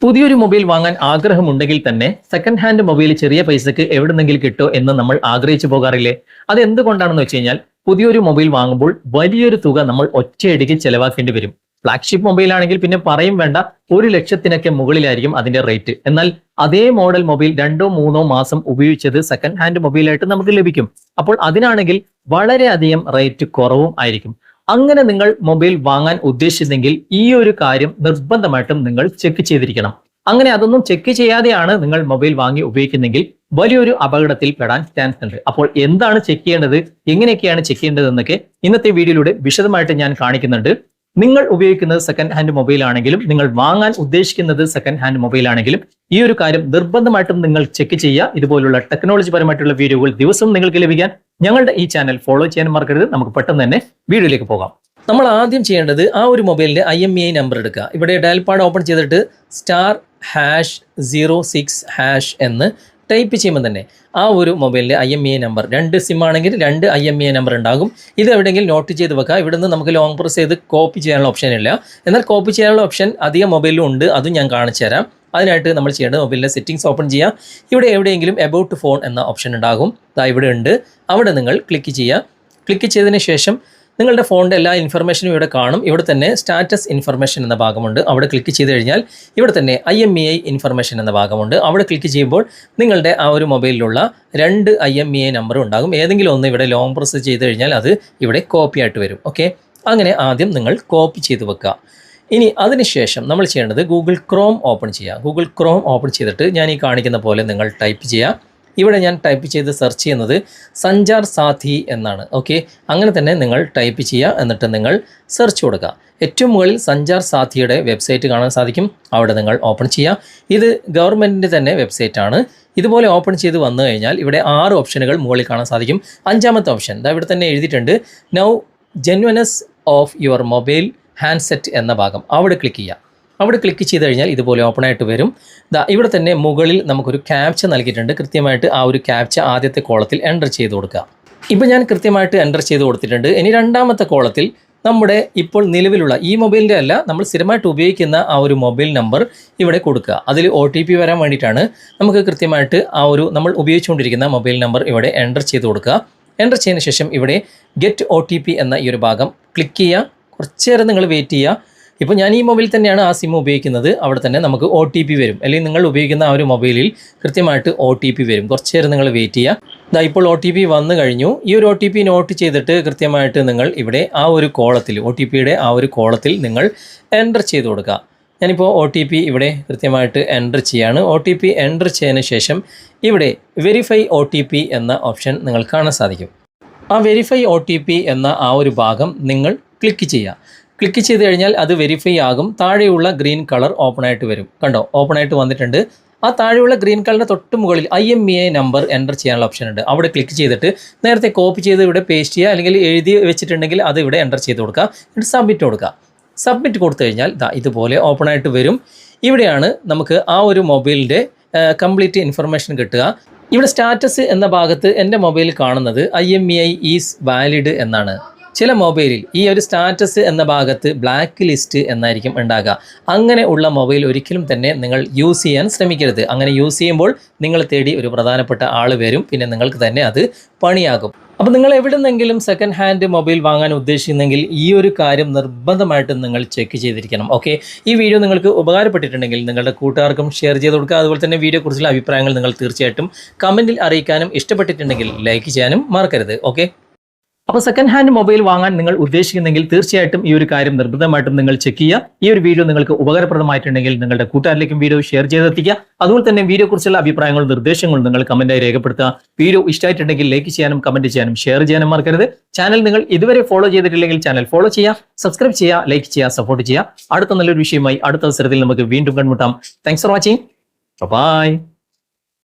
പുതിയൊരു മൊബൈൽ വാങ്ങാൻ ആഗ്രഹമുണ്ടെങ്കിൽ തന്നെ സെക്കൻഡ് ഹാൻഡ് മൊബൈൽ ചെറിയ പൈസക്ക് എവിടുന്നെങ്കിലും കിട്ടോ എന്ന് നമ്മൾ ആഗ്രഹിച്ചു പോകാറില്ലേ? അത് എന്തുകൊണ്ടാണെന്ന് വെച്ച് കഴിഞ്ഞാൽ പുതിയൊരു മൊബൈൽ വാങ്ങുമ്പോൾ വലിയൊരു തുക നമ്മൾ ഒറ്റയടിക്ക് ചെലവാക്കേണ്ടി വരും. ഫ്ലാഗ്ഷിപ്പ് മൊബൈൽ ആണെങ്കിൽ പിന്നെ പറയും വേണ്ട, 1,00,000-നൊക്കെ മുകളിലായിരിക്കും അതിന്റെ റേറ്റ്. എന്നാൽ അതേ മോഡൽ മൊബൈൽ 2-3 മാസം ഉപയോഗിച്ചത് സെക്കൻഡ് ഹാൻഡ് മൊബൈലായിട്ട് നമുക്ക് ലഭിക്കും. അപ്പോൾ അതിനാണെങ്കിൽ വളരെയധികം റേറ്റ് കുറവും ആയിരിക്കും. അങ്ങനെ നിങ്ങൾ മൊബൈൽ വാങ്ങാൻ ഉദ്ദേശിച്ചെങ്കിൽ ഈ ഒരു കാര്യം നിർബന്ധമായിട്ടും നിങ്ങൾ ചെക്ക് ചെയ്തിരിക്കണം. അങ്ങനെ അതൊന്നും ചെക്ക് ചെയ്യാതെയാണ് നിങ്ങൾ മൊബൈൽ വാങ്ങി ഉപയോഗിക്കുന്നെങ്കിൽ വലിയൊരു അപകടത്തിൽ പെടാൻ ചാൻസ് ഉണ്ട്. അപ്പോൾ എന്താണ് ചെക്ക് ചെയ്യേണ്ടത്, എങ്ങനെയൊക്കെയാണ് ചെക്ക് ചെയ്യേണ്ടത് എന്നൊക്കെ ഇന്നത്തെ വീഡിയോയിലൂടെ വിശദമായിട്ട് ഞാൻ കാണിക്കുന്നുണ്ട്. നിങ്ങൾ ഉപയോഗിക്കുന്നത് സെക്കൻഡ് ഹാൻഡ് മൊബൈൽ ആണെങ്കിലും നിങ്ങൾ വാങ്ങാൻ ഉദ്ദേശിക്കുന്നത് സെക്കൻഡ് ഹാൻഡ് മൊബൈൽ ആണെങ്കിലും ഈ ഒരു കാര്യം നിർബന്ധമായിട്ടും നിങ്ങൾ ചെക്ക് ചെയ്യുക. ഇതുപോലുള്ള ടെക്നോളജി പരമായിട്ടുള്ള വീഡിയോകൾ ദിവസവും നിങ്ങൾക്ക് ലഭിക്കാൻ ഞങ്ങളുടെ ഈ ചാനൽ ഫോളോ ചെയ്യാൻ മറക്കരുത്. നമുക്ക് പെട്ടെന്ന് തന്നെ വീഡിയോയിലേക്ക് പോകാം. നമ്മൾ ആദ്യം ചെയ്യേണ്ടത് ആ ഒരു മൊബൈലിന്റെ IMEI നമ്പർ എടുക്കുക. ഇവിടെ ഡയൽ പാഡ് ഓപ്പൺ ചെയ്തിട്ട് *#06# എന്ന് ടൈപ്പ് ചെയ്യുമ്പോൾ തന്നെ ആ ഒരു മൊബൈലിൻ്റെ IMEI നമ്പർ, 2 സിം ആണെങ്കിൽ 2 IMEI നമ്പർ ഉണ്ടാകും. ഇത് എവിടെയെങ്കിലും നോട്ട് ചെയ്ത് വെക്കുക. ഇവിടെ നിന്ന് നമുക്ക് ലോങ് പ്രസ് ചെയ്ത് കോപ്പി ചെയ്യാനുള്ള ഓപ്ഷൻ ഇല്ല. എന്നാൽ കോപ്പി ചെയ്യാനുള്ള ഓപ്ഷൻ അധികം മൊബൈലിലും ഉണ്ട്, അതും ഞാൻ കാണിച്ചു തരാം. അതിനായിട്ട് നമ്മൾ ചെയ്യേണ്ടത് മൊബൈലിൻ്റെ സെറ്റിംഗ്സ് ഓപ്പൺ ചെയ്യുക. ഇവിടെ എവിടെയെങ്കിലും എബൌട്ട് ഫോൺ എന്ന ഓപ്ഷൻ ഉണ്ടാകും. ഇവിടെ ഉണ്ട്. അവിടെ നിങ്ങൾ ക്ലിക്ക് ചെയ്യുക. ക്ലിക്ക് ചെയ്തതിന് ശേഷം നിങ്ങളുടെ ഫോണിൻ്റെ എല്ലാ ഇൻഫർമേഷനും ഇവിടെ കാണും. ഇവിടെ തന്നെ സ്റ്റാറ്റസ് ഇൻഫർമേഷൻ എന്ന ഭാഗമുണ്ട്. അവിടെ ക്ലിക്ക് ചെയ്ത് കഴിഞ്ഞാൽ ഇവിടെ തന്നെ IMEI ഇൻഫർമേഷൻ എന്ന ഭാഗമുണ്ട്. അവിടെ ക്ലിക്ക് ചെയ്യുമ്പോൾ നിങ്ങളുടെ ആ ഒരു മൊബൈലിലുള്ള 2 IMEI നമ്പർ ഉണ്ടാകും. ഏതെങ്കിലും ഒന്ന് ഇവിടെ ലോങ് പ്രസ് ചെയ്ത് കഴിഞ്ഞാൽ അത് ഇവിടെ കോപ്പി ആയിട്ട് വരും. ഓക്കെ, അങ്ങനെ ആദ്യം നിങ്ങൾ കോപ്പി ചെയ്ത് വെക്കുക. ഇനി അതിനുശേഷം നമ്മൾ ചെയ്യേണ്ടത് ഗൂഗിൾ ക്രോം ഓപ്പൺ ചെയ്യുക. ഗൂഗിൾ ക്രോം ഓപ്പൺ ചെയ്തിട്ട് ഞാൻ ഈ കാണിക്കുന്ന പോലെ നിങ്ങൾ ടൈപ്പ് ചെയ്യുക. ഇവിടെ ഞാൻ ടൈപ്പ് ചെയ്ത് സെർച്ച് ചെയ്യുന്നത് സഞ്ചാർ സാഥി എന്നാണ്. ഓക്കെ, അങ്ങനെ തന്നെ നിങ്ങൾ ടൈപ്പ് ചെയ്യുക. എന്നിട്ട് നിങ്ങൾ സെർച്ച് കൊടുക്കുക. ഏറ്റവും മുകളിൽ സഞ്ചാർ സാഥിയുടെ വെബ്സൈറ്റ് കാണാൻ സാധിക്കും. അവിടെ നിങ്ങൾ ഓപ്പൺ ചെയ്യുക. ഇത് ഗവൺമെൻറ്റിൻ്റെ തന്നെ വെബ്സൈറ്റാണ്. ഇതുപോലെ ഓപ്പൺ ചെയ്ത് വന്നു കഴിഞ്ഞാൽ ഇവിടെ 6 ഓപ്ഷനുകൾ മുകളിൽ കാണാൻ സാധിക്കും. 5ാമത്തെ ഓപ്ഷൻ ഇവിടെ തന്നെ എഴുതിയിട്ടുണ്ട്, now genuineness of your mobile handset എന്ന ഭാഗം. അവിടെ ക്ലിക്ക് ചെയ്യുക. അവിടെ ക്ലിക്ക് ചെയ്ത് കഴിഞ്ഞാൽ ഇതുപോലെ ഓപ്പൺ ആയിട്ട് വരും. ഇവിടെ തന്നെ മുകളിൽ നമുക്കൊരു ക്യാപ്ച നൽകിയിട്ടുണ്ട്. കൃത്യമായിട്ട് ആ ഒരു ക്യാപ്ച ആദ്യത്തെ കോളത്തിൽ എൻ്റർ ചെയ്ത് കൊടുക്കുക. ഇപ്പോൾ ഞാൻ കൃത്യമായിട്ട് എൻ്റർ ചെയ്ത് കൊടുത്തിട്ടുണ്ട്. ഇനി 2ാമത്തെ കോളത്തിൽ നമ്മുടെ ഇപ്പോൾ നിലവിലുള്ള ഈ മൊബൈലിൻ്റെ അല്ല, നമ്മൾ സ്ഥിരമായിട്ട് ഉപയോഗിക്കുന്ന ആ ഒരു മൊബൈൽ നമ്പർ ഇവിടെ കൊടുക്കുക. അതിൽ OTP വരാൻ വേണ്ടിയിട്ടാണ്. നമുക്ക് കൃത്യമായിട്ട് ആ ഒരു നമ്മൾ ഉപയോഗിച്ചുകൊണ്ടിരിക്കുന്ന മൊബൈൽ നമ്പർ ഇവിടെ എൻ്റർ ചെയ്ത് കൊടുക്കുക. എൻ്റർ ചെയ്തതിന് ശേഷം ഇവിടെ ഗെറ്റ് OTP എന്ന ഈ ഒരു ഭാഗം ക്ലിക്ക് ചെയ്യുക. കുറച്ച് നേരം നിങ്ങൾ വെയിറ്റ് ചെയ്യുക. ഇപ്പോൾ ഞാൻ ഈ മൊബൈൽ തന്നെയാണ് ആ സിം ഉപയോഗിക്കുന്നത്. അവിടെ തന്നെ നമുക്ക് OTP വരും. അല്ലെങ്കിൽ നിങ്ങൾ ഉപയോഗിക്കുന്ന ആ ഒരു മൊബൈലിൽ കൃത്യമായിട്ട് OTP വരും. കുറച്ച് നേരം നിങ്ങൾ വെയിറ്റ് ചെയ്യുക. ഇപ്പോൾ OTP വന്നു കഴിഞ്ഞു. ഈ ഒരു OTP നോട്ട് ചെയ്തിട്ട് കൃത്യമായിട്ട് നിങ്ങൾ ഇവിടെ ആ ഒരു കോളത്തിൽ OTPയുടെ ആ ഒരു കോളത്തിൽ നിങ്ങൾ എൻ്റർ ചെയ്ത് കൊടുക്കുക. ഞാനിപ്പോൾ OTP ഇവിടെ കൃത്യമായിട്ട് എൻ്റർ ചെയ്യാണ്. OTP എൻ്റർ ചെയ്തതിന് ശേഷം ഇവിടെ വെരിഫൈ OTP എന്ന ഓപ്ഷൻ നിങ്ങൾ കാണാൻ സാധിക്കും. ആ വെരിഫൈ OTP എന്ന ആ ഒരു ഭാഗം നിങ്ങൾ ക്ലിക്ക് ചെയ്യുക. ക്ലിക്ക് ചെയ്ത് കഴിഞ്ഞാൽ അത് വെരിഫൈ ആകും. താഴെയുള്ള ഗ്രീൻ കളർ ഓപ്പൺ ആയിട്ട് വരും. കണ്ടോ, ഓപ്പൺ ആയിട്ട് വന്നിട്ടുണ്ട്. ആ താഴെയുള്ള ഗ്രീൻ കളറിൻ്റെ തൊട്ട് മുകളിൽ IMEI നമ്പർ എൻ്റർ ചെയ്യാനുള്ള ഓപ്ഷൻ ഉണ്ട്. അവിടെ ക്ലിക്ക് ചെയ്തിട്ട് നേരത്തെ കോപ്പി ചെയ്ത് ഇവിടെ പേസ്റ്റ് ചെയ്യുക, അല്ലെങ്കിൽ എഴുതി വെച്ചിട്ടുണ്ടെങ്കിൽ അത് ഇവിടെ എൻ്റർ ചെയ്ത് കൊടുക്കുക. എന്നിട്ട് സബ്മിറ്റ് കൊടുക്കുക. സബ്മിറ്റ് കൊടുത്തു കഴിഞ്ഞാൽ ഇതുപോലെ ഓപ്പൺ ആയിട്ട് വരും. ഇവിടെയാണ് നമുക്ക് ആ ഒരു മൊബൈലിൻ്റെ കംപ്ലീറ്റ് ഇൻഫർമേഷൻ കിട്ടുക. ഇവിടെ സ്റ്റാറ്റസ് എന്ന ഭാഗത്ത് എൻ്റെ മൊബൈലിൽ കാണുന്നത് IMEI ഈസ് വാലിഡ് എന്നാണ്. ചില മൊബൈലിൽ ഈ ഒരു സ്റ്റാറ്റസ് എന്ന ഭാഗത്ത് ബ്ലാക്ക് ലിസ്റ്റ് എന്നായിരിക്കും ഉണ്ടാകുക. അങ്ങനെ ഉള്ള മൊബൈൽ ഒരിക്കലും തന്നെ നിങ്ങൾ യൂസ് ചെയ്യാൻ ശ്രമിക്കരുത്. അങ്ങനെ യൂസ് ചെയ്യുമ്പോൾ നിങ്ങൾ തേടി ഒരു പ്രധാനപ്പെട്ട ആൾ വരും. പിന്നെ നിങ്ങൾക്ക് തന്നെ അത് പണിയാകും. അപ്പോൾ നിങ്ങൾ എവിടെ നിന്നെങ്കിലും സെക്കൻഡ് ഹാൻഡ് മൊബൈൽ വാങ്ങാൻ ഉദ്ദേശിക്കുന്നെങ്കിൽ ഈ ഒരു കാര്യം നിർബന്ധമായിട്ടും നിങ്ങൾ ചെക്ക് ചെയ്തിരിക്കണം. ഓക്കെ, ഈ വീഡിയോ നിങ്ങൾക്ക് ഉപകാരപ്പെട്ടിട്ടുണ്ടെങ്കിൽ നിങ്ങളുടെ കൂട്ടുകാർക്കും ഷെയർ ചെയ്ത് കൊടുക്കുക. അതുപോലെ തന്നെ വീഡിയോയെക്കുറിച്ചുള്ള അഭിപ്രായങ്ങൾ നിങ്ങൾ തീർച്ചയായിട്ടും കമൻറ്റിൽ അറിയിക്കാനും, ഇഷ്ടപ്പെട്ടിട്ടുണ്ടെങ്കിൽ ലൈക്ക് ചെയ്യാനും മറക്കരുത്. ഓക്കെ, അപ്പോൾ സെക്കൻഡ് ഹാൻഡ് മൊബൈൽ വാങ്ങാൻ നിങ്ങൾ ഉദ്ദേശിക്കുന്നെങ്കിൽ തീർച്ചയായിട്ടും ഈ ഒരു കാര്യം നിർബന്ധമായിട്ടും നിങ്ങൾ ചെക്ക് ചെയ്യുക. ഈ ഒരു വീഡിയോ നിങ്ങൾക്ക് ഉപകാരപ്രദമായിട്ടുണ്ടെങ്കിൽ നിങ്ങളുടെ കൂട്ടുകാരിലേക്കും വീഡിയോ ഷെയർ ചെയ്തെത്തിക്കുക. അതുപോലെ തന്നെ വീഡിയോ കുറിച്ചുള്ള അഭിപ്രായങ്ങളും നിർദ്ദേശങ്ങളും നിങ്ങൾ കമന്റായി രേഖപ്പെടുത്തുക. വീഡിയോ ഇഷ്ടമായിട്ടുണ്ടെങ്കിൽ ലൈക്ക് ചെയ്യാനും കമന്റ് ചെയ്യാനും ഷെയർ ചെയ്യാനും മറക്കരുത്. ചാനൽ നിങ്ങൾ ഇതുവരെ ഫോളോ ചെയ്തിട്ടില്ലെങ്കിൽ ചാനൽ ഫോളോ ചെയ്യുക, സബ്സ്ക്രൈബ് ചെയ്യുക, ലൈക്ക് ചെയ്യുക, സപ്പോർട്ട് ചെയ്യുക. അടുത്ത നല്ലൊരു വിഷയമായി അടുത്ത അവസരത്തിൽ നമുക്ക് വീണ്ടും കണ്ടുമുട്ടാം. Thanks for watching. ബൈ.